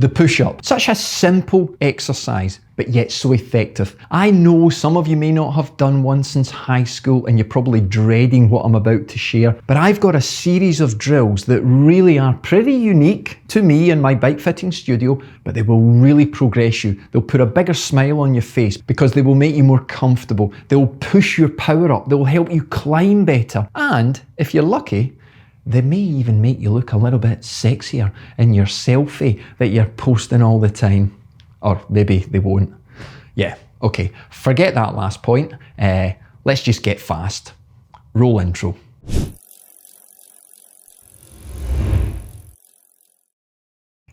The push-up. Such a simple exercise, but yet so effective. I know some of you may not have done one since high school and you're probably dreading what I'm about to share, but I've got a series of drills that really are pretty unique to me and my bike fitting studio, but they will really progress you. They'll put a bigger smile on your face because they will make you more comfortable. They'll push your power up. They'll help you climb better. And if you're lucky, they may even make you look a little bit sexier in your selfie that you're posting all the time. Or maybe they won't. Yeah, okay, forget that last point. Let's just get fast. Roll intro.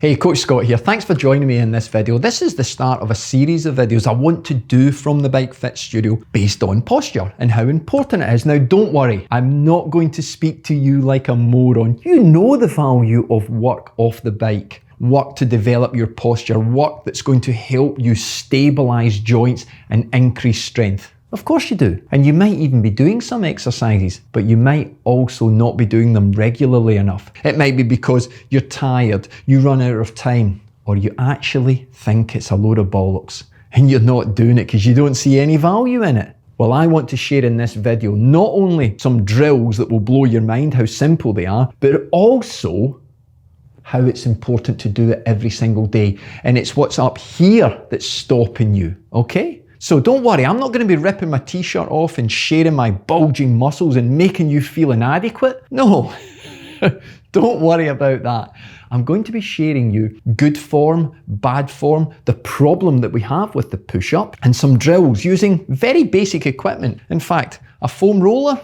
Hey, Coach Scott here. Thanks for joining me in this video. This is the start of a series of videos I want to do from the Bike Fit Studio based on posture and how important it is. Now, don't worry, I'm not going to speak to you like a moron. You know the value of work off the bike. Work to develop your posture, work that's going to help you stabilize joints and increase strength. Of course you do. And you might even be doing some exercises, but you might also not be doing them regularly enough. It might be because you're tired, you run out of time, or you actually think it's a load of bollocks and you're not doing it because you don't see any value in it. Well, I want to share in this video not only some drills that will blow your mind, how simple they are, but also how it's important to do it every single day. And it's what's up here that's stopping you, okay? So don't worry, I'm not going to be ripping my t-shirt off and sharing my bulging muscles and making you feel inadequate. No, don't worry about that. I'm going to be sharing you good form, bad form, the problem that we have with the push-up, and some drills using very basic equipment. In fact, a foam roller,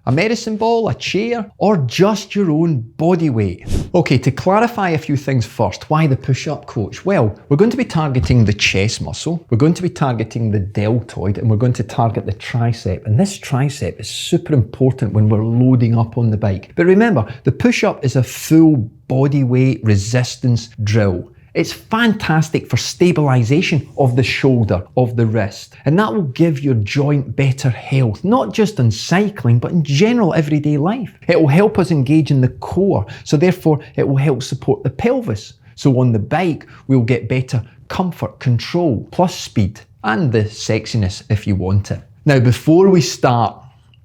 a medicine ball, a chair, or just your own body weight. Okay, to clarify a few things first, why the push-up, coach? Well, we're going to be targeting the chest muscle, we're going to be targeting the deltoid, and we're going to target the tricep. And this tricep is super important when we're loading up on the bike. But remember, the push-up is a full body weight resistance drill. It's fantastic for stabilization of the shoulder, of the wrist, and that will give your joint better health, not just in cycling, but in general everyday life. It will help us engage in the core, so therefore it will help support the pelvis. So on the bike, we'll get better comfort, control, plus speed, and the sexiness if you want it. Now, before we start,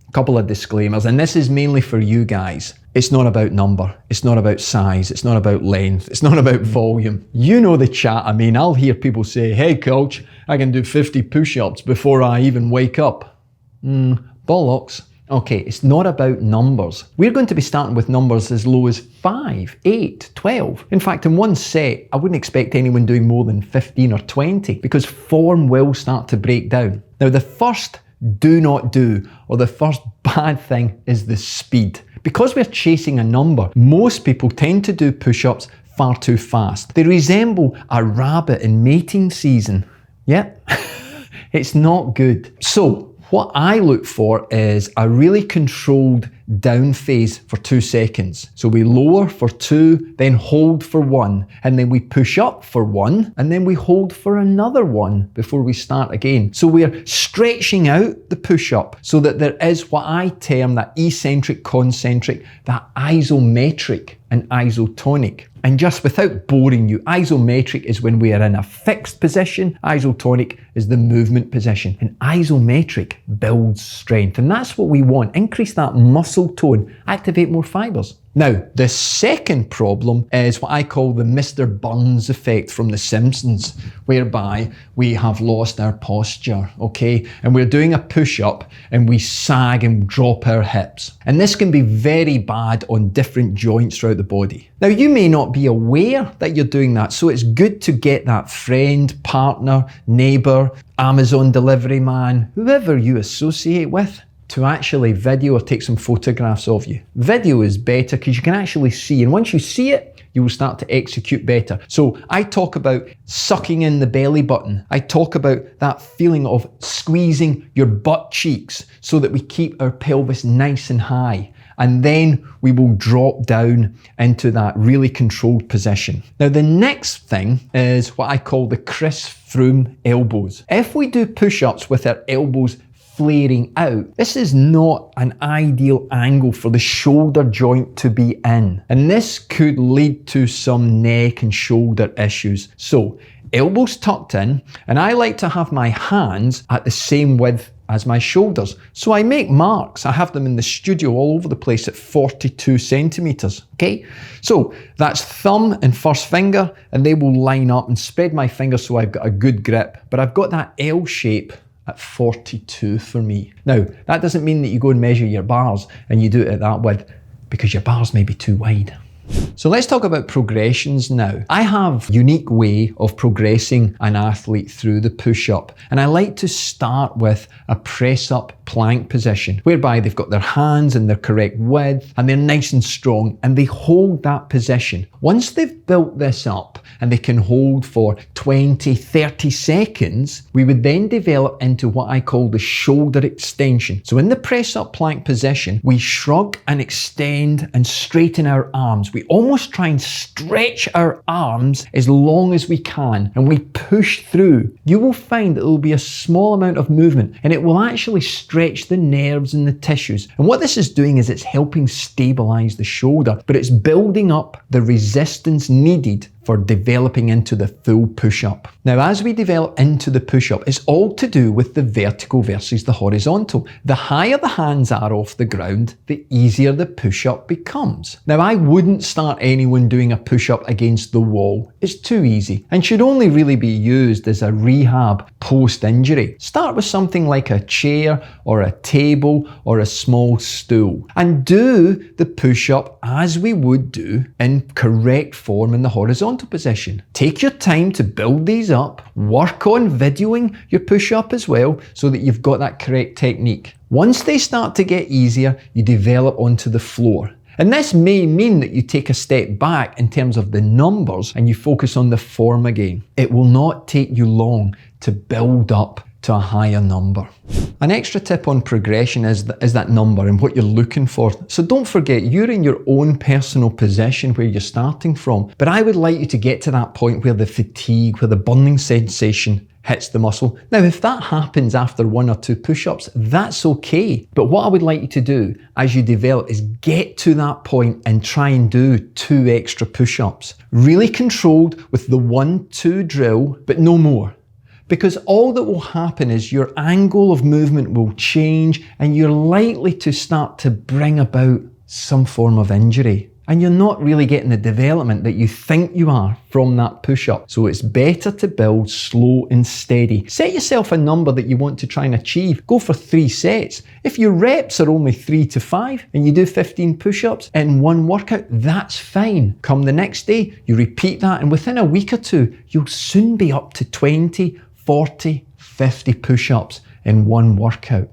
a couple of disclaimers, and this is mainly for you guys. It's not about number, it's not about size, it's not about length, it's not about volume. You know the chat. I mean, I'll hear people say, hey coach, I can do 50 push-ups before I even wake up. Bollocks. Okay, it's not about numbers. We're going to be starting with numbers as low as 5, 8, 12. In fact, in one set, I wouldn't expect anyone doing more than 15 or 20 because form will start to break down. Now, the first do not do, or the first bad thing is the speed. Because we're chasing a number, most people tend to do push-ups far too fast. They resemble a rabbit in mating season. Yep, it's not good. So what I look for is a really controlled down phase for 2 seconds. So we lower for 2, then hold for 1, and then we push up for 1, and then we hold for another 1 before we start again. So we're stretching out the push-up so that there is what I term that eccentric, concentric, that isometric and isotonic. And just without boring you, isometric is when we are in a fixed position, isotonic is the movement position, and isometric builds strength. And that's what we want, increase that muscle tone, activate more fibers. Now, the second problem is what I call the Mr. Burns effect from The Simpsons, whereby we have lost our posture, okay? And we're doing a push-up and we sag and drop our hips. And this can be very bad on different joints throughout the body. Now, you may not be aware that you're doing that, so it's good to get that friend, partner, neighbor, Amazon delivery man, whoever you associate with, to actually video or take some photographs of you. Video is better because you can actually see, and once you see it, you will start to execute better. So I talk about sucking in the belly button. I talk about that feeling of squeezing your butt cheeks so that we keep our pelvis nice and high. And then we will drop down into that really controlled position. Now, the next thing is what I call the Chris Froome elbows. If we do push-ups with our elbows flaring out, this is not an ideal angle for the shoulder joint to be in. And this could lead to some neck and shoulder issues. So, elbows tucked in, and I like to have my hands at the same width as my shoulders. So I make marks. I have them in the studio all over the place at 42 centimeters. Okay, so that's thumb and first finger, and they will line up, and spread my fingers so I've got a good grip. But I've got that L shape at 42 for me. Now, that doesn't mean that you go and measure your bars and you do it at that width, because your bars may be too wide. So let's talk about progressions now. I have a unique way of progressing an athlete through the push-up, and I like to start with a press-up plank position, whereby they've got their hands in their correct width and they're nice and strong, and they hold that position. Once they've built this up and they can hold for 20, 30 seconds, we would then develop into what I call the shoulder extension. So in the press-up plank position, we shrug and extend and straighten our arms. We almost try and stretch our arms as long as we can, and we push through. You will find that there will be a small amount of movement, and it will actually stretch the nerves and the tissues. And what this is doing is it's helping stabilize the shoulder, but it's building up the resistance needed for developing into the full push-up. Now, as we develop into the push-up, it's all to do with the vertical versus the horizontal. The higher the hands are off the ground, the easier the push-up becomes. Now, I wouldn't start anyone doing a push-up against the wall. It's too easy and should only really be used as a rehab post-injury. Start with something like a chair or a table or a small stool, and do the push-up as we would do in correct form in the horizontal position. Take your time to build these up. Work on videoing your push-up as well, so that you've got that correct technique. Once they start to get easier, you develop onto the floor. And this may mean that you take a step back in terms of the numbers and you focus on the form again. It will not take you long to build up to a higher number. An extra tip on progression is that number and what you're looking for. So don't forget, you're in your own personal position where you're starting from, but I would like you to get to that point where the fatigue, where the burning sensation hits the muscle. Now, if that happens after 1 or 2 push-ups, that's okay. But what I would like you to do as you develop is get to that point and try and do 2 extra push-ups. Really controlled with the 1-2 drill, but no more. Because all that will happen is your angle of movement will change, and you're likely to start to bring about some form of injury. And you're not really getting the development that you think you are from that push-up. So it's better to build slow and steady. Set yourself a number that you want to try and achieve. Go for 3 sets. If your reps are only 3 to 5 and you do 15 push-ups in one workout, that's fine. Come the next day, you repeat that, and within a week or 2, you'll soon be up to 20, 40, 50 push-ups in one workout.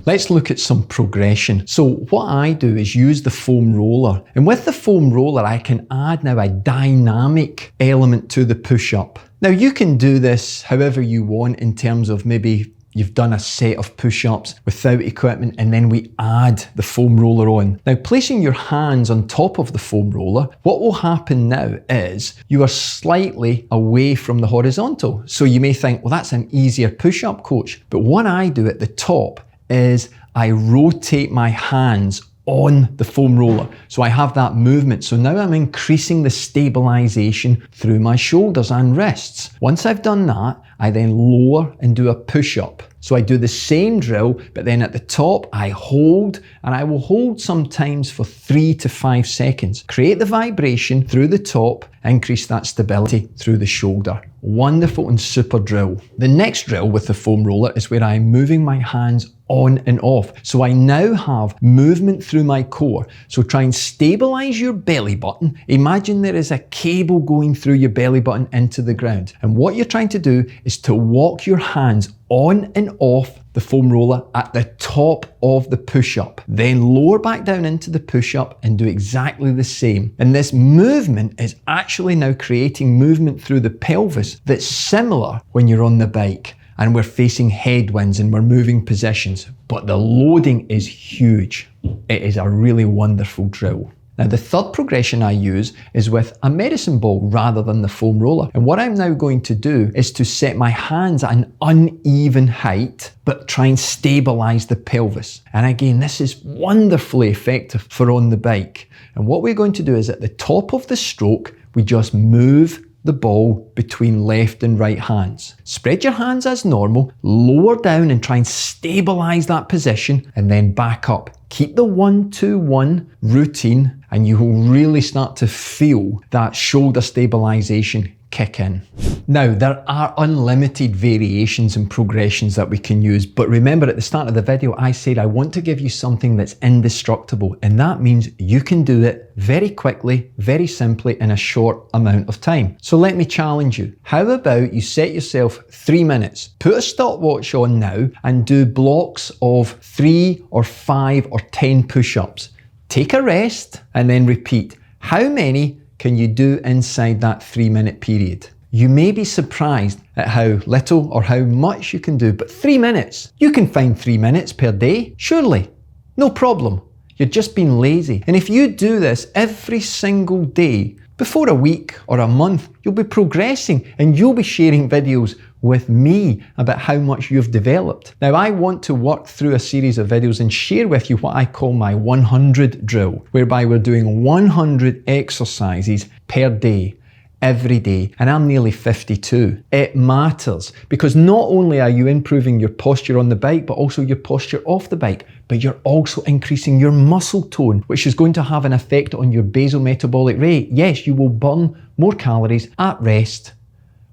Let's look at some progression. So what I do is use the foam roller. And with the foam roller, I can add now a dynamic element to the push-up. Now you can do this however you want, in terms of maybe you've done a set of push-ups without equipment and then we add the foam roller on. Now, placing your hands on top of the foam roller, what will happen now is you are slightly away from the horizontal. So you may think, well, that's an easier push-up, coach. But what I do at the top is I rotate my hands on the foam roller. So I have that movement. So now I'm increasing the stabilization through my shoulders and wrists. Once I've done that, I then lower and do a push-up. So I do the same drill, but then at the top I hold, and I will hold sometimes for 3 to 5 seconds. Create the vibration through the top, increase that stability through the shoulder. Wonderful and super drill. The next drill with the foam roller is where I'm moving my hands on and off. So I now have movement through my core. So try and stabilize your belly button. Imagine there is a cable going through your belly button into the ground. And what you're trying to do is to walk your hands on and off the foam roller at the top of the push-up. Then lower back down into the push-up and do exactly the same. And this movement is actually now creating movement through the pelvis that's similar when you're on the bike and we're facing headwinds and we're moving positions. But the loading is huge. It is a really wonderful drill. Now the third progression I use is with a medicine ball rather than the foam roller. And what I'm now going to do is to set my hands at an uneven height, but try and stabilize the pelvis. And again, this is wonderfully effective for on the bike. And what we're going to do is at the top of the stroke, we just move the ball between left and right hands. Spread your hands as normal, lower down and try and stabilize that position, and then back up. Keep the 1-2-1 routine and you will really start to feel that shoulder stabilization kick in. Now, there are unlimited variations and progressions that we can use, but remember at the start of the video I said I want to give you something that's indestructible, and that means you can do it very quickly, very simply in a short amount of time. So let me challenge you. How about you set yourself 3 minutes, put a stopwatch on now and do blocks of 3 or 5 or 10 push-ups. Take a rest and then repeat. How many can you do inside that 3-minute period? You may be surprised at how little or how much you can do, but 3 minutes. You can find 3 minutes per day, surely. No problem. You're just being lazy. And if you do this every single day, before a week or a month, you'll be progressing and you'll be sharing videos with me about how much you've developed. Now, I want to work through a series of videos and share with you what I call my 100 drill, whereby we're doing 100 exercises per day, every day, and I'm nearly 52. It matters because not only are you improving your posture on the bike, but also your posture off the bike, but you're also increasing your muscle tone, which is going to have an effect on your basal metabolic rate. Yes, you will burn more calories at rest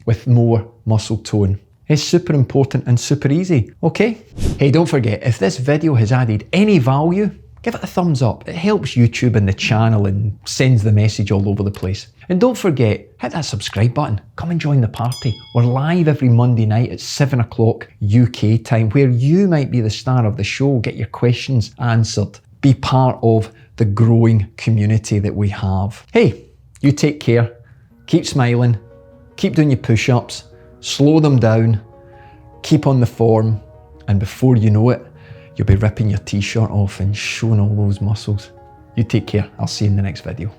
with more muscle tone. It's super important and super easy, okay? Hey, don't forget, if this video has added any value, give it a thumbs up. It helps YouTube and the channel and sends the message all over the place. And don't forget, hit that subscribe button. Come and join the party. We're live every Monday night at 7 o'clock UK time, where you might be the star of the show, get your questions answered, be part of the growing community that we have. Hey, you take care, keep smiling, keep doing your push-ups, slow them down, keep on the form, and before you know it, you'll be ripping your t-shirt off and showing all those muscles. You take care. I'll see you in the next video.